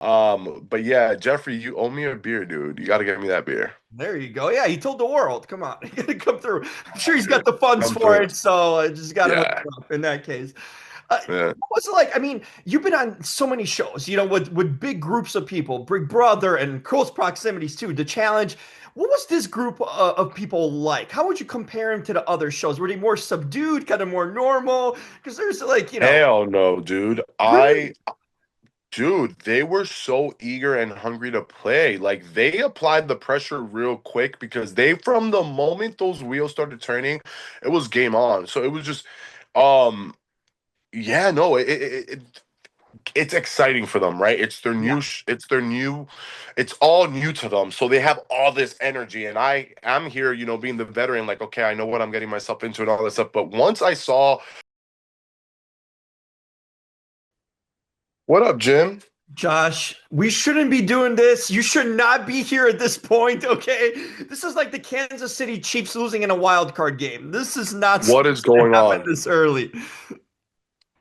But yeah, Jeffrey, you owe me a beer, dude. You got to get me that beer. There you go. Yeah, he told the world. Come on, he gotta come through. I'm sure he's got Dude, the funds come for through. it, so I just got to hook Yeah. him up in that case. Yeah. What was it like? I mean, you've been on so many shows, with big groups of people, Big Brother, and close proximities too. The Challenge. What was this group of people like? How would you compare them to the other shows? Were they more subdued, kind of more normal? Because there's like, Hell no, dude. really? Dude, they were so eager and hungry to play. Like they applied the pressure real quick because from the moment those wheels started turning, it was game on. So it was just, um, yeah, no, it's exciting for them, right? Yeah. It's their new, it's all new to them. So they have all this energy, and I'm here, being the veteran, like, okay, I know what I'm getting myself into and all this stuff. But once I saw, what up, Jim? Josh, we shouldn't be doing this. You should not be here at this point, okay? This is like the Kansas City Chiefs losing in a wild card game. This is not What is supposed to going happen on? this early.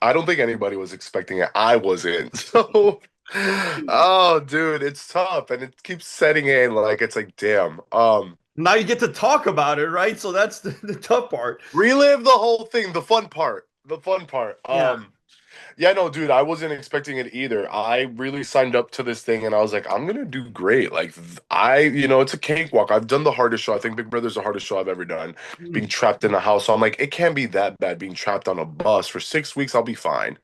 I don't think anybody was expecting it. I wasn't. So, oh, dude, it's tough, and it keeps setting in. Like it's like, damn. Now you get to talk about it, right? So that's the tough part. Relive the whole thing. The fun part. The fun part. Yeah. Yeah, no, dude, I wasn't expecting it either. I really signed up to this thing, and I was like, I'm gonna do great. Like, it's a cakewalk. I've done the hardest show. I think Big Brother's the hardest show I've ever done. Being Mm. trapped in a house, so I'm like, it can't be that bad. Being trapped on a bus for 6 weeks, I'll be fine.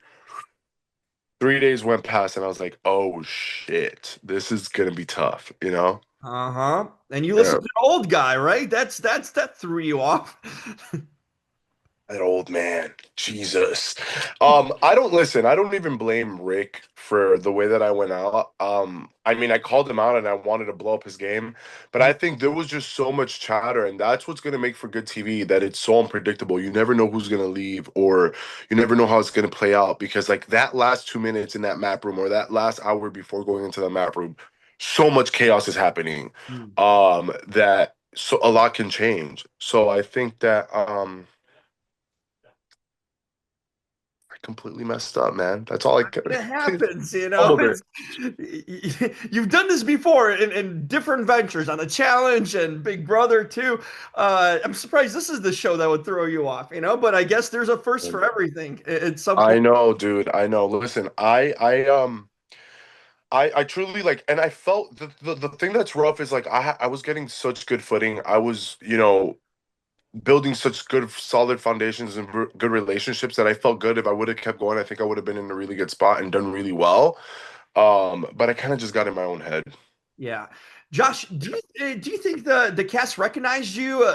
3 days went past and I was like, oh shit, this is gonna be tough, you know? Uh-huh. And you listen Yeah. to the old guy, right? That threw you off. That old man. Jesus. I don't listen, I don't even blame Rick for the way that I went out. I mean, I called him out and I wanted to blow up his game, but I think there was just so much chatter, and that's what's gonna make for good TV, that it's so unpredictable. You never know who's gonna leave, or you never know how it's gonna play out, because like that last 2 minutes in that map room, or that last hour before going into the map room, so much chaos is happening. Mm. That so a lot can change. So I think that I completely messed up, man. That's all I could. It happens, Fumbled it. It's you've done this before in different ventures on the challenge and Big Brother too. I'm surprised this is the show that would throw you off, but I guess there's a first for everything at some I point. know, dude. I know. Listen, I truly like, and I felt the thing that's rough is like I was getting such good footing. I was, building such good solid foundations and good relationships that I felt good. If I would have kept going, I think I would have been in a really good spot and done really well. But I kind of just got in my own head. Yeah. Josh, do you think the cast recognized you?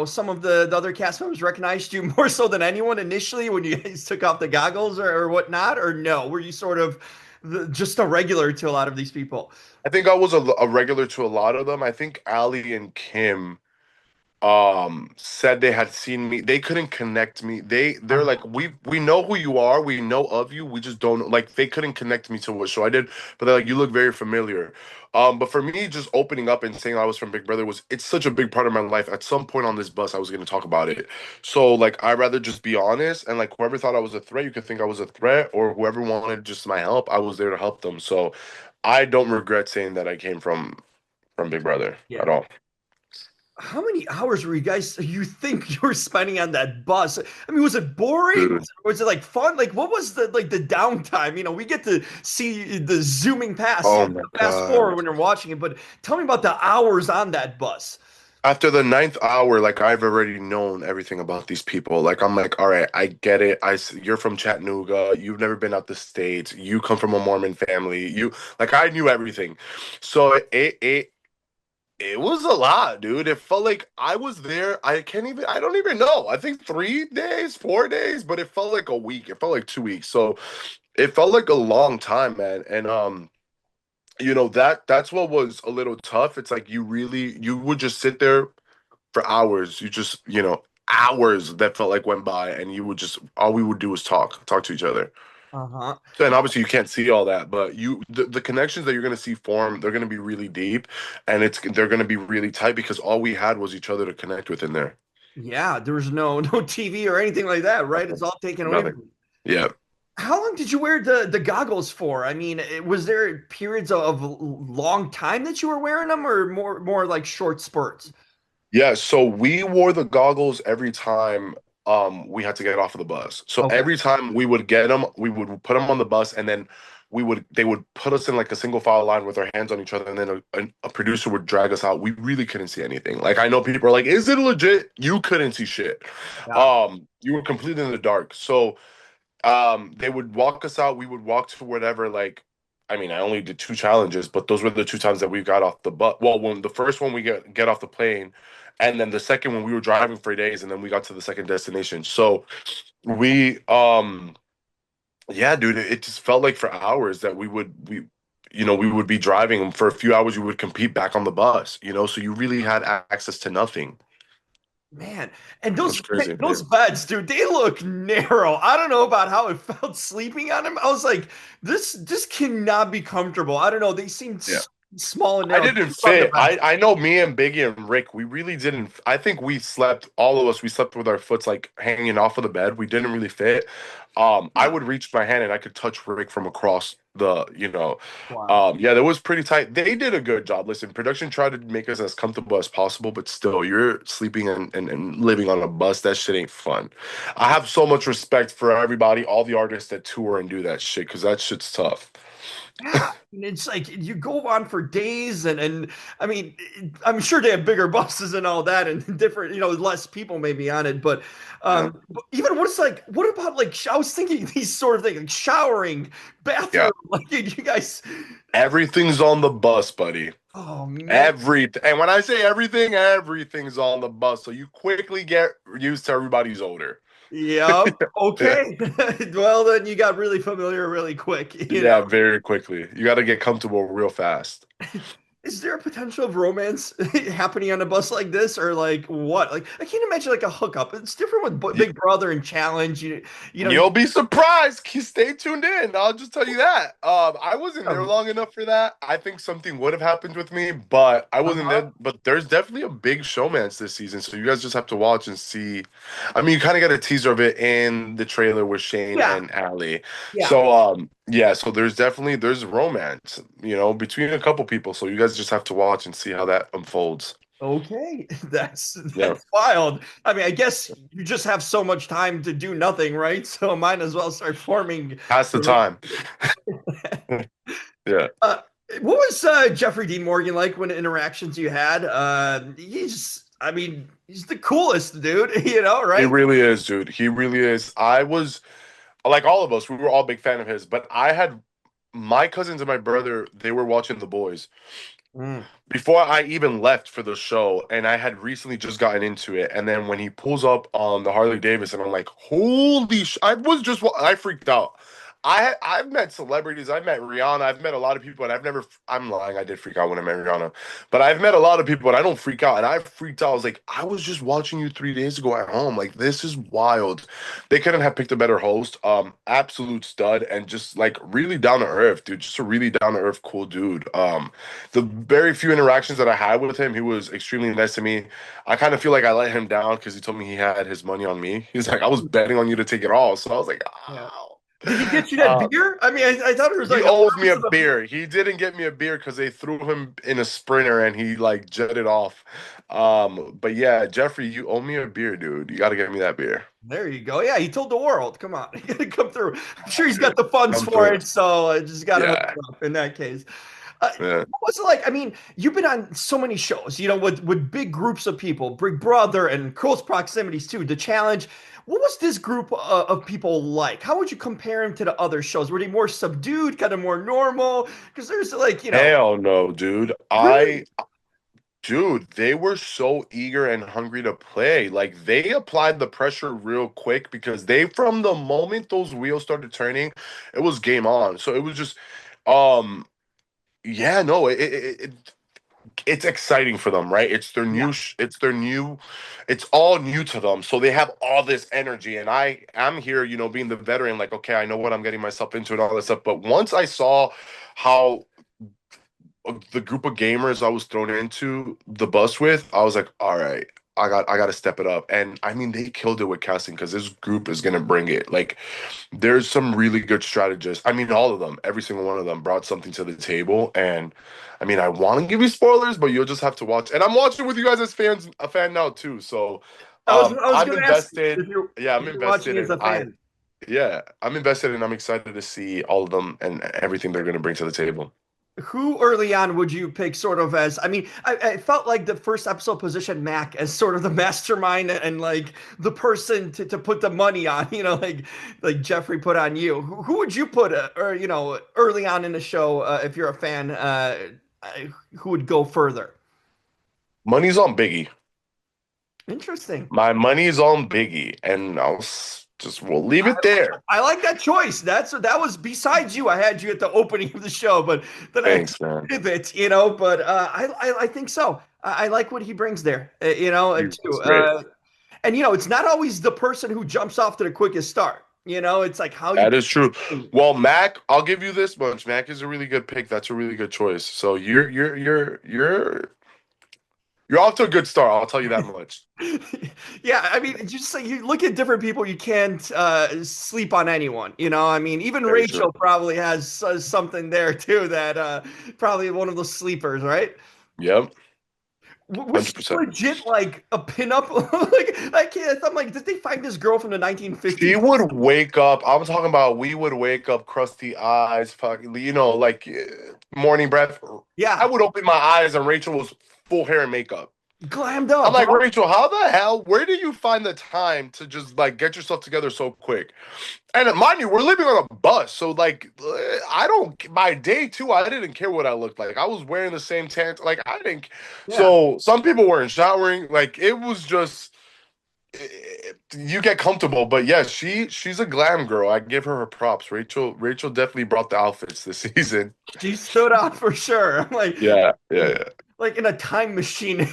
Some of the other cast members recognized you more so than anyone initially when you guys took off the goggles or whatnot, or no? Were you sort of just a regular to a lot of these people? I think I was a regular to a lot of them. I think Ali and Kim said they had seen me. They couldn't connect me. They're like, we know who you are, we know of you, we just don't, like, they couldn't connect me to what show I did, but they're like, you look very familiar. But for me, just opening up and saying I was from Big Brother, it's such a big part of my life. At some point on this bus I was going to talk about it. So like, I'd rather just be honest, and like, whoever thought I was a threat, you could think I was a threat, or whoever wanted just my help, I was there to help them. So I don't regret saying that I came from Big Brother at Yeah. all. How many hours were you think you were spending on that bus? I mean, was it boring? Dude. Was it like fun? Like, what was the downtime? We get to see the zooming past, Oh my the fast forward God. when you're watching it, but tell me about the hours on that bus. After the ninth hour, like, I've already known everything about these people. Like, I'm like, all right, I get it. You're from Chattanooga. You've never been out the States. You come from a Mormon family. Like, I knew everything. So it was a lot, dude. It felt like I was there. I don't even know. I think 3 days, 4 days, but it felt like a week. It felt like 2 weeks. So it felt like a long time, man. And that's what was a little tough. It's like you would just sit there for hours. You just, hours that felt like went by, and you would just all we would do was talk to each other. Uh-huh. So, and obviously you can't see all that, but the connections that you're gonna see form, they're gonna be really deep, and they're gonna be really tight because all we had was each other to connect with in there. Yeah, there was no TV or anything like that, right? It's Nothing. all taken away Nothing. from you. Yeah. How long did you wear the goggles for? I mean, was there periods of long time that you were wearing them, or more like short spurts? Yeah, so we wore the goggles every time we had to get off of the bus. So Okay. every time we would get them, we would put them on the bus, and then they would put us in like a single file line with our hands on each other, and then a producer would drag us out. We really couldn't see anything. Like I know people are like, "Is it legit?" You couldn't see shit. Yeah. You were completely in the dark. So they would walk us out. We would walk to whatever, like, I mean, I only did two challenges, but those were the two times that we got off the bus. Well, when the first one we get off the plane, and then the second one we were driving for days, and then we got to the second destination. So we yeah, dude, it just felt like for hours that we would be driving, and for a few hours we would compete back on the bus, so you really had access to nothing. Man, and That's crazy. those beds, dude, they look narrow. I don't know about how it felt sleeping on them. I was like, this cannot be comfortable. I don't know. They seem Yeah. small and I narrow. Tell didn't me about the fit. beds. I know me and Biggie and Rick, we really didn't. I think we slept, all of us, we slept with our foots like hanging off of the bed. We didn't really fit. I Yeah. would reach my hand and I could touch Rick from across the. Wow. Yeah, that was pretty tight. They did a good job. Listen, production tried to make us as comfortable as possible, but still, you're sleeping and living on a bus. That shit ain't fun. I have so much respect for everybody, all the artists that tour and do that shit, because that shit's tough. Yeah, and it's like you go on for days, and I mean, I'm sure they have bigger buses and all that, and different, less people maybe on it. Yeah. But even what's like, what about like? I was thinking these sort of things, like showering, Yeah. bathroom. Like you guys, Everything's on the bus, buddy. oh man, Everything. And when I say everything, everything's on the bus. So you quickly get used to everybody's odor. yep, Yeah. okay. Well, then you got really familiar really quick. Yeah, very quickly. You got to get comfortable real fast. Is there a potential of romance happening on a bus like this, or like what? Like I can't imagine like a hookup. It's different with Y- Big Brother and Challenge. You You'll be surprised. Stay tuned in. I'll just tell you that. I wasn't there long enough for that. I think something would have happened with me, but I wasn't uh-huh. there. But there's definitely a big showmance this season, so you guys just have to watch and see. I mean, you kind of get a teaser of it in the trailer with Shane Yeah, and Allie. yeah. So yeah, so there's romance, between a couple people. So you guys just have to watch and see how that unfolds. Okay, that's Yeah, wild. I mean, I guess you just have so much time to do nothing, right? So might as well start forming. pass the time. Yeah. Uh, what was Jeffrey Dean Morgan like when interactions you had? I mean, he's the coolest dude, He right? really is, dude. He really is. I was like all of us, we were all big fan of his, but I had my cousins and my brother, they were watching The Boys Mm. before I even left for the show, and I had recently just gotten into it. And then when he pulls up on the Harley Davidson, I'm like, holy I freaked out. I've met celebrities, I've met Rihanna, I've met a lot of people, and I'm lying, I did freak out when I met Rihanna, but I've met a lot of people, and I don't freak out, and I freaked out. I was like, I was just watching you 3 days ago at home, like this is wild. They couldn't have picked a better host. Absolute stud, and just like really down to earth, dude. Just a really down to earth, cool dude. The very few interactions that I had with him, he was extremely nice to me. I kind of feel like I let him down because he told me he had his money on me. He's like, I was betting on you to take it all. So I was like, Yeah. oh. Did he get you that beer? I mean, I thought it was He like a owes me promise a of a beer. beer. He didn't get me a beer because they threw him in a sprinter and he like jetted off. But yeah, Jeffrey, you owe me a beer, dude. You got to get me that beer. There you go. Yeah, he told the world. Come on, you gotta come through. I'm sure he's got Dude, the funds come for through. it, so I just got to hook Yeah, him up in that case. yeah. What was it like? I mean, you've been on so many shows, with big groups of people, Big Brother, and close proximities too. The Challenge. What was this group of people like? How would you compare them to the other shows? Were they more subdued, kind of more normal? Because there's like, Hell no, dude. really? Dude, they were so eager and hungry to play. Like they applied the pressure real quick because from the moment those wheels started turning, it was game on. So it was just, um, yeah, no, it's exciting for them, right? Yeah. It's all new to them. So they have all this energy, and I'm here, being the veteran, like, okay, I know what I'm getting myself into and all this stuff. But once I saw how the group of gamers I was thrown into the bus with, I was like, all right, I got to step it up. And I mean, they killed it with casting because this group is gonna bring it. Like, there's some really good strategists. I mean, all of them, every single one of them brought something to the table. And I mean, I want to give you spoilers, but you'll just have to watch. And I'm watching with you guys as fans, a fan now too. So, I was I'm going to ask you invested. Yeah, I'm if you're watching invested, as and a fan. I'm invested, and I'm excited to see all of them and everything they're gonna bring to the table. Who early on would you pick sort of as, I mean, I felt like the first episode positioned Mac as sort of the mastermind and like the person to put the money on, like Jeffrey put on you. Who would you put, or, early on in the show, if you're a fan, uh, who would go further? Money's on Biggie. Interesting. My money's on Biggie, and just we'll leave it there. I like that choice. That was besides you. I had you at the opening of the show, but then I Thanks, man. pivot, But I think so. I like what he brings there, It's too. great. And it's not always the person who jumps off to the quickest start. It's like how you. That is true. Well, Mac, I'll give you this much. Mac is a really good pick. That's a really good choice. So you're off to a good start. I'll tell you that much. Yeah, I mean, just like you look at different people, you can't sleep on anyone. I mean, even Very true. Rachel probably has something there too that probably one of those sleepers, right? Yep, Was she 100%. legit like a pinup? Like I can't. I'm like, did they find this girl from the She 1950s? would wake up. I'm talking about we would wake up, crusty eyes, fucking, like morning breath. I Yeah, would open my eyes and Rachel was full hair and makeup. glammed I'm up, like, huh? Rachel, how the hell? Where do you find the time to just like get yourself together so quick? And mind you, we're living on a bus, so like, I don't. By day two, I didn't care what I looked like. I was wearing the same tent. Like I didn't. Yeah. So some people weren't showering. Like it was just you get comfortable. But yeah, she's a glam girl. I give her props. Rachel definitely brought the outfits this season. She stood out for sure. I'm Yeah, yeah, yeah. like in a time machine.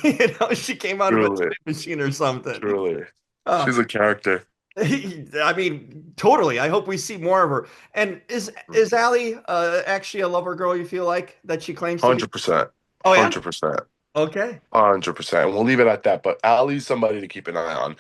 She came out of a Truly, time machine or something. truly, Uh, she's a character. I mean, totally. I hope we see more of her. And is Allie actually a lover girl? You feel like that she claims to be? 100%, Oh yeah. 100%. Okay. 100%. And we'll leave it at that. But Allie's somebody to keep an eye on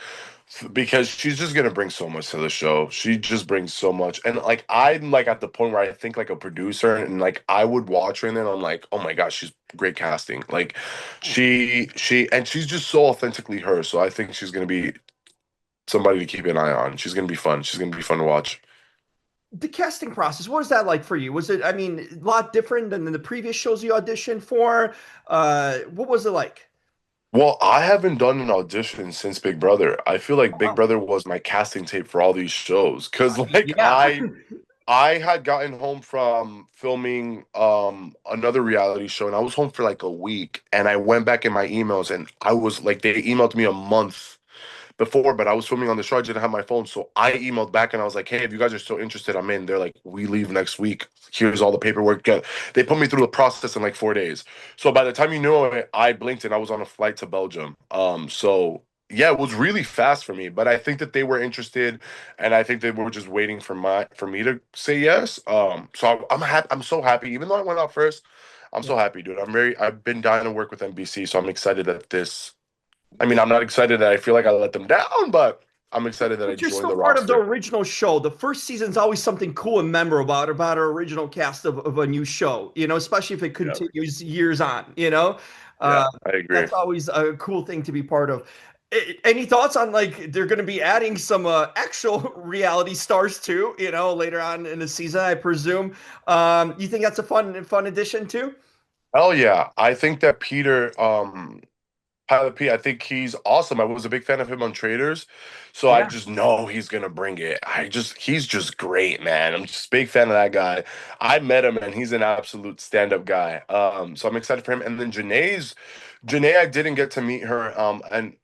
because she's just gonna bring so much to the show. She just brings so much. And like I'm like at the point where I think like a producer and like I would watch her and then I'm like, oh my gosh, she's great casting. Like she and she's just so authentically her. So I think she's gonna be somebody to keep an eye on. She's gonna be fun. She's gonna be fun to watch. The casting process, what was that like for you? Was it, I mean, a lot different than the previous shows you auditioned for? What was it like? Well, I haven't done an audition since Big Brother. I feel like Big Oh, Brother was my casting tape for all these shows. Cause like yeah. I had gotten home from filming another reality show and I was home for like a week and I went back in my emails and I was like they emailed me a month before, but I was filming on the show. I didn't have my phone. So I emailed back and I was like, hey, if you guys are still interested, I'm in. They're like, we leave next week. Here's all the paperwork. They put me through the process in like 4 days. So by the time you knew it, I blinked and I was on a flight to Belgium. So yeah, it was really fast for me, but I think that they were interested and I think they were just waiting for me to say yes. I'm happy. I'm so happy. Even though I went out first, I'm Yeah. so happy, dude. I've been dying to work with NBC, so I'm excited that I mean, I'm not excited that I feel like I let them down, but I'm excited that I But you're joined still the part of the roster. original show. The first season's always something cool and memorable about our original cast of a new show, especially if it Yeah, continues years on, yeah, Uh, I agree. that's always a cool thing to be part of. Any thoughts on like they're going to be adding some actual reality stars too, later on in the season, I presume. You think that's a fun addition too? Hell yeah. I think that Pilot P, I think he's awesome. I was a big fan of him on Traders. So I Yeah. just know he's gonna bring it. He's just great, man. I'm just a big fan of that guy. I met him and he's an absolute stand-up guy. So I'm excited for him. And then Janae, I didn't get to meet her. And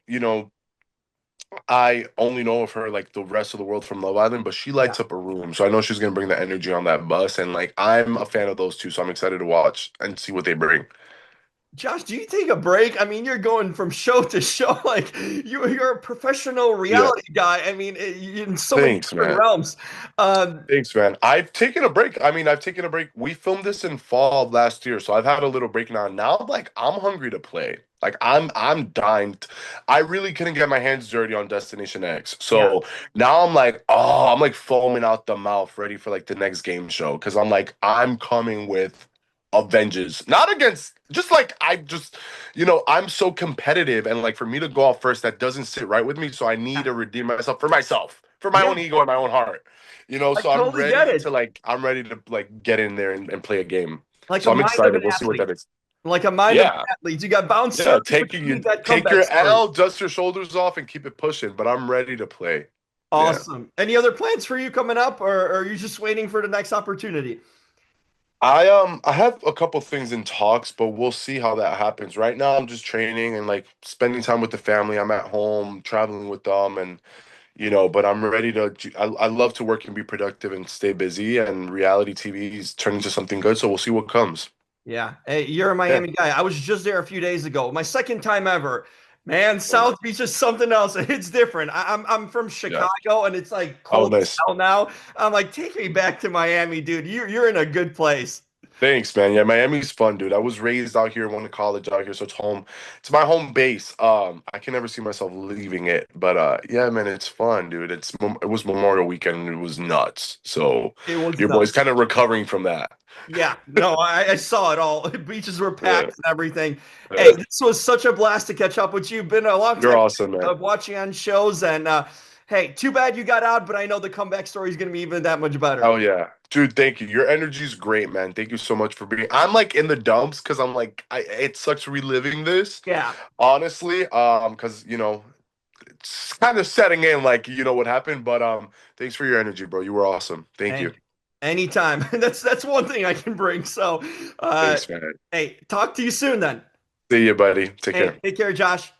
I only know of her like the rest of the world from Love Island, but she Yeah. lights up a room. So I know she's gonna bring the energy on that bus. And like I'm a fan of those two, so I'm excited to watch and see what they bring. Josh, do you take a break? I mean, you're going from show to show. Like you're a professional Yeah. reality guy. I mean, in so many Thanks, different man. realms. Um, Thanks, man. I've taken a break. I mean, I've taken a break. We filmed this in fall of last year, so I've had a little break now. Now I'm like, I'm hungry to play. Like I'm dying. I really couldn't get my hands dirty on Destination X. Yeah, So now I'm like, oh, I'm like foaming out the mouth, ready for like the next game show. Cause I'm like, I'm coming with Avengers. Not against just like I just, I'm so competitive and like for me to go out first, that doesn't sit right with me. So I need yeah, to redeem myself for myself, for my yeah. own ego and my own heart. I So totally get it. I'm ready to like get in there and play a game. Like So a I'm mind of excited. an We'll see what athlete. that is. Like a mind of an Yeah. athlete. You got bouncer, Yeah, but you need that take comeback your story. L, dust your shoulders off, and keep it pushing. But I'm ready to play. Yeah. Awesome. Any other plans for you coming up, or are you just waiting for the next opportunity? I have a couple things in talks, but we'll see how that happens. Right now I'm just training and like spending time with the family. I'm at home traveling with them and but I'm ready to I love to work and be productive and stay busy and reality TV is turning into something good, so we'll see what comes. Yeah. Hey, you're a Yeah. Miami guy. I was just there a few days ago. My second time ever. Man, Oh, South Beach is something else. It's different. I'm from yeah. Chicago and it's like Oh, cold as nice. hell now. I'm like, take me back to Miami, dude. You're in a good place. Thanks, man. Yeah, Miami's fun, dude. I was raised out here, went to college out here, so it's home. It's my home base. I can never see myself leaving it. But yeah, man, it's fun, dude. It was Memorial Weekend and it was nuts. So It was your boy's nuts. kind of recovering from that. Yeah, no, I saw it all. Beaches were Yeah, packed and everything. Hey, yeah. this was such a blast to catch up with you. Been a long You're time awesome, man. watching on shows, and hey, too bad you got out, but I know the comeback story is going to be even that much better. Oh yeah. Dude, thank you. Your energy's great, man. Thank you so much for being. I'm like in the dumps because I'm like it sucks reliving this, Yeah, honestly. Because it's kind of setting in like what happened, but thanks for your energy, bro. You were awesome. Thank hey, you. anytime. That's one thing I can bring. So, uh, Thanks, man. hey, talk to you soon then. See you, buddy. Take Hey, care. take care, Josh.